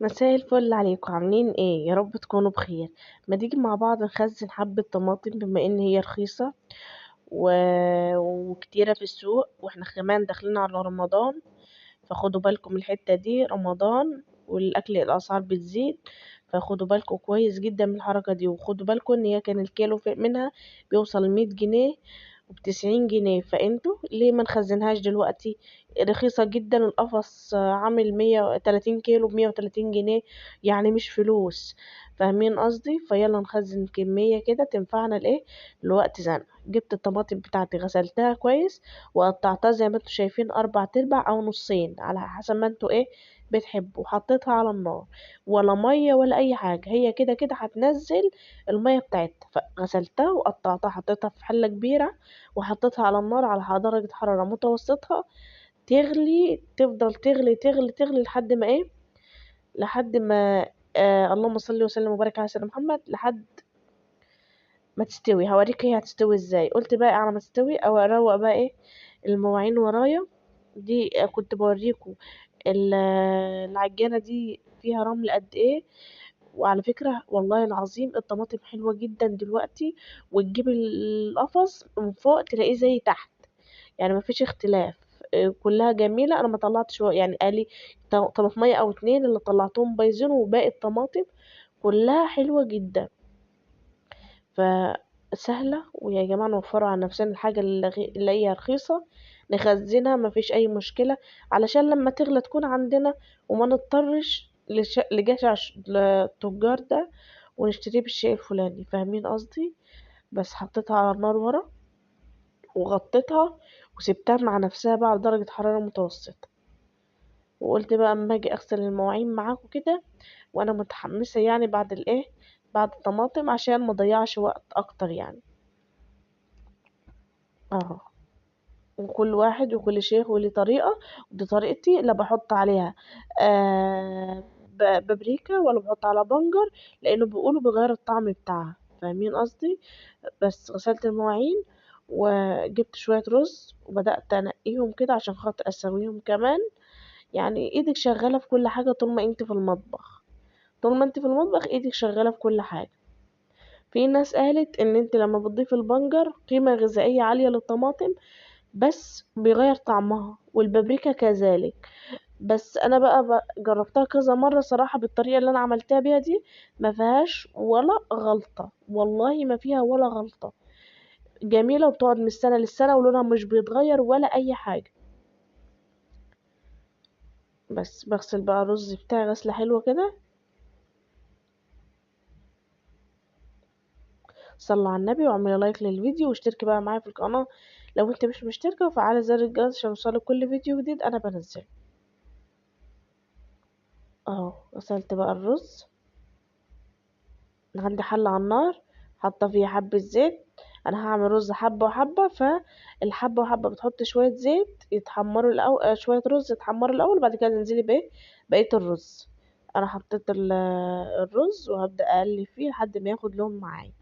مساء الفل عليكم، عاملين ايه؟ يا رب تكونوا بخير. ما تيجي مع بعض نخزن حبة طماطم بما ان هي رخيصة و... وكتيرة في السوق، واحنا كمان داخلين على رمضان. فخدوا بالكم من الحتة دي، رمضان والاكل الاسعار بتزيد. فخدوا بالكم كويس جدا من الحركة دي، وخدوا بالكم ان هي كان الكيلو منها بيوصل 100 جنيه وب90 جنيه. فانتوا ليه ما نخزنهاش دلوقتي؟ رخيصة جدا. القفص عامل 130 كيلو ب130 جنيه، يعني مش فلوس. فاهمين قصدي؟ فيلا نخزن كمية كده تنفعنا لايه، لوقت زنقة. جبت الطماطم بتاعتي غسلتها كويس وقطعتها زي ما انتوا شايفين 4 ارباع او نصين على حسب ما انتوا ايه بتحبوا. وحطيتها على النار، ولا مية ولا اي حاجة، هي كده كده هتنزل المية بتاعتها. فغسلتها وقطعتها، حطيتها في حلة كبيرة وحطيتها على النار على درجة حرارة متوسطة تغلي. تفضل تغلي تغلي تغلي لحد ما ايه، لحد ما اللهم صل وسلم وبارك على سيدنا محمد، لحد ما تستوي. هوريك هي هتستوي ازاي. قلت بقى على ما تستوي او اروق بقى ايه المواعين ورايا. دي كنت بوريكم العجانة دي فيها رمل قد ايه. وعلى فكرة والله العظيم الطماطم حلوة جدا دلوقتي. وتجيب القفص من فوق تلاقيه زي تحت، يعني مفيش اختلاف. كلها جميلة. انا ما طلعتش يعني قالي طماطمية او اتنين اللي طلعتهم بايظين، وباقي الطماطم كلها حلوة جدا. فسهلة، ويا جماعة نوفروا على نفسنا الحاجة اللي هي رخيصة، نخزنها مفيش أي مشكلة، علشان لما تغلى تكون عندنا، وما نضطرش لجشع التجار ده ونشتريه بالشيء الفلاني. فاهمين قصدي؟ بس حطيتها على النار ورا وغطيتها وسبتها مع نفسها بقى على درجة حرارة متوسطة. وقلت بقى اما اجي اغسل المواعين معاكم كده وانا متحمسة، يعني بعد الايه، بعد الطماطم، عشان ما اضيعش وقت اكتر يعني. اهو. وكل واحد وكل شيخ وليه طريقة. ودي طريقتي، لا بحط عليها بابريكا ولا بحط على بنجر، لأنه بيقولوا بيغير الطعم بتاعها. فاهمين قصدي؟ بس غسلت المواعين وجبت شوية رز وبدأت أنقيهم كده عشان خاطر أسويهم كمان. يعني ايدك شغالة في كل حاجة طول ما انت في المطبخ. طول ما انت في المطبخ ايدك شغالة في كل حاجة. في ناس قالت ان انت لما بتضيف البنجر قيمة غذائية عالية للطماطم، بس بيغير طعمها، والبابريكا كذلك. بس انا بقى جربتها كذا مرة صراحة بالطريقة اللي انا عملتها بيها دي، ما فيهاش ولا غلطة، والله ما فيها ولا غلطة. جميلة وبتقعد من السنة للسنة ولونها مش بيتغير ولا اي حاجة. بس بغسل بقى الرز بتاعي غسلة حلوة كده. صلوا على النبي واعملي لايك للفيديو واشتركي بقى معايا في القناة لو انت مش مشتركة، وفعلي زر الجرس عشان يوصلك كل فيديو جديد انا بنزله. اهو غسلت بقى الرز. عندي حلة على النار، حاطة فيها حبة زيت. انا هعمل رز حبة وحبة، فالحبة وحبة بتحط شوية زيت يتحمروا الاول، شوية رز يتحمروا الاول، وبعد كده تنزلي بايه، بقية الرز. انا حطيت الرز وهبدأ اقلب فيه لحد ما ياخد لون معايا.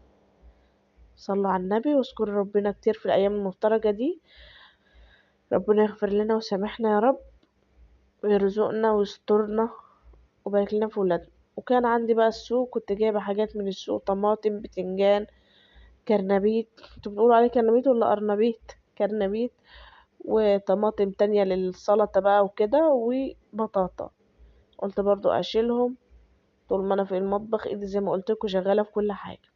صلوا على النبي واذكروا ربنا كتير في الايام المفترجة دي. ربنا يغفر لنا ويسامحنا يا رب، ويرزقنا ويسترنا وبارك لنا في ولادنا. وكان عندي بقى السوق، كنت جايبة حاجات من السوق، طماطم، بتنجان، كرنبيت. انتوا بتقولوا عليه كرنبيت ولا قرنبيت؟ كرنبيت. وطماطم تانية للسلطة بقى وكده، وبطاطا. قلت برضو اشيلهم. طول ما انا في المطبخ ايدي زي ما قلتلكوا شغالة في كل حاجة.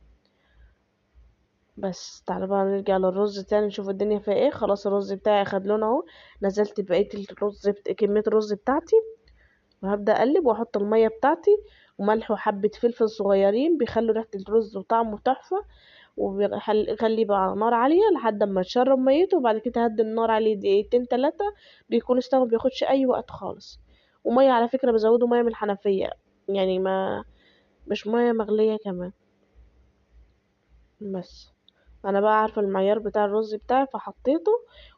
بس تعالى بقى نرجع للرز تاني نشوف الدنيا فيها ايه. خلاص الرز بتاعي اخد لون اهو. نزلت بقية الرز كمية الرز بتاعتي، وهبدأ اقلب واحط المية بتاعتي وملح وحبة فلفل صغيرين بيخلوا ريحة الرز وطعمه تحفة. وخليه بقى على نار عالية لحد ما تشرب ميته، وبعد كده هدي النار عليه دقيقتين 3. بيكون استوى، مبياخدش اي وقت خالص. ومية على فكرة بزوده مية من الحنفية، يعني ما مش مية مغلية كمان. بس انا بقى عارفة المعيار بتاع الرز بتاعي فحطيته.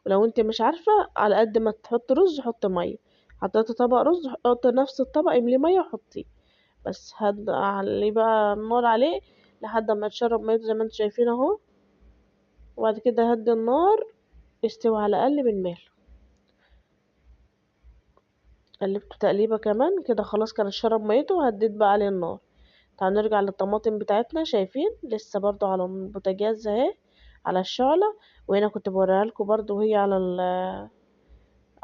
ولو انت مش عارفة، على قد ما تحط رز حط مية. حطيت طبق رز، حط نفس الطبق امليه مية وحطيه. بس علي بقى النار عليه لحد ما تشرب ميته زي ما انتم شايفين اهو. وبعد كده هدي النار يستوي على الاقل بالمهل. قلبته تقليبة كمان كده، خلاص كان شرب ميته وهديت بقى عليه النار. تعالوا نرجع للطماطم بتاعتنا، شايفين لسه برضو على البوتاجاز اهي على الشعلة. وهنا كنت بوريها لكم برضو وهي على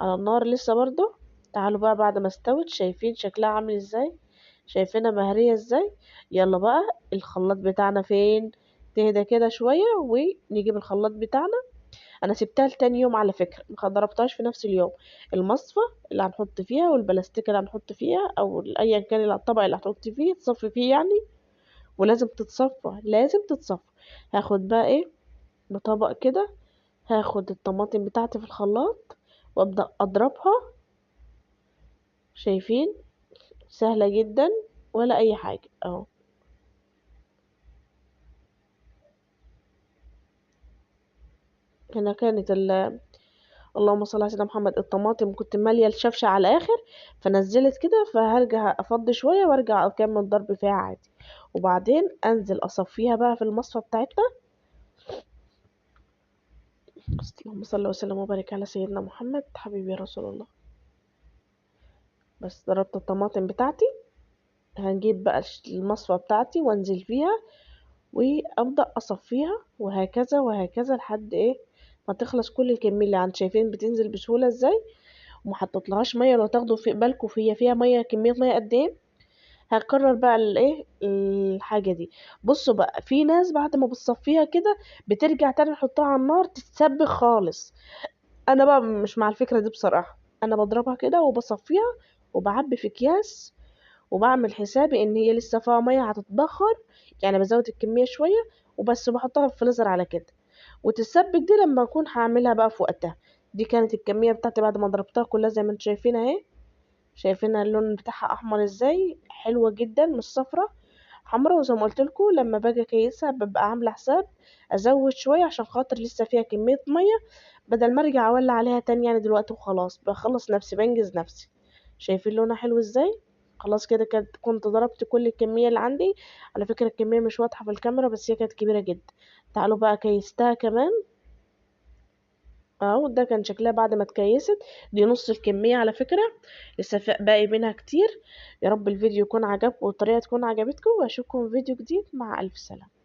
النار لسه برضو. تعالوا بقى بعد ما استوت، شايفين شكلها عامل ازاي، شايفينها مهرية ازاي. يلا بقى الخلاط بتاعنا فين؟ تهدى كده شوية ونجيب الخلاط بتاعنا. انا سبتها لتاني يوم على فكرة، ما ضربتهاش في نفس اليوم. المصفى اللي هنحط فيها والبلاستيك اللي هنحط فيها او ايا كان الطبق اللي هنحط فيه تصفي فيه يعني، ولازم تتصفى، لازم تتصفى. هاخد بقى ايه بطبق كده، هاخد الطماطم بتاعتي في الخلاط وابدأ اضربها. شايفين سهلة جدا ولا اي حاجة اهو. هنا كانت اللهم صل على سيدنا محمد، الطماطم كنت مالية الشفشة على الاخر فنزلت كده، فهرجع افضي شوية وارجع اكمل ضرب فيها عادي. وبعدين انزل اصفيها بقى في المصفى بتاعتنا. اللهم صل وسلم وبارك على سيدنا محمد حبيبي يا رسول الله. بس ضربت الطماطم بتاعتي، هنجيب بقى المصفى بتاعتي وانزل فيها وابدا اصفيها، وهكذا وهكذا لحد ايه ما تخلص كل الكميه اللي عندي. شايفين بتنزل بسهوله ازاي وما حطيتلهاش ميه. لو تاخدوا في بالكم فيها ميه، كميه ميه قد ايه. هكرر بقى الايه الحاجه دي. بصوا بقى، في ناس بعد ما بتصفيها كده بترجع تاني تحطها على النار تتسبك خالص. انا بقى مش مع الفكره دي بصراحه. انا بضربها كده وبصفيها وبعبي في اكياس، وبعمل حسابي ان هي لسه فيها ميه هتتبخر، يعني بزود الكميه شويه وبس، بحطها في الفريزر على كده. وتتسبك دي لما اكون هعملها بقى في وقتها. دي كانت الكميه بتاعتي بعد ما ضربتها كلها زي ما انتم شايفين اهي. شايفين اللون بتاعها احمر ازاي، حلوه جدا مش صفرة، حمرا. وزي ما قلت لكم لما باجي اكيسها ببقى عامله حساب ازود شويه عشان خاطر لسه فيها كميه ميه، بدل ما ارجع اولع عليها تاني يعني دلوقتي وخلاص، بخلص نفسي بنجز نفسي. شايفين لونها حلو ازاي. خلاص كده كنت ضربت كل الكميه اللي عندي. على فكره الكميه مش واضحه في الكاميرا بس هي كانت كبيره جدا. تعالوا بقى كيستها كمان اهو. ده كان شكلها بعد ما اتكيست. دي نص الكميه على فكره، لسه باقي منها كتير. يا رب الفيديو يكون عجبكم والطريقه تكون عجبتكم، واشوفكم في فيديو جديد. مع الف سلامه.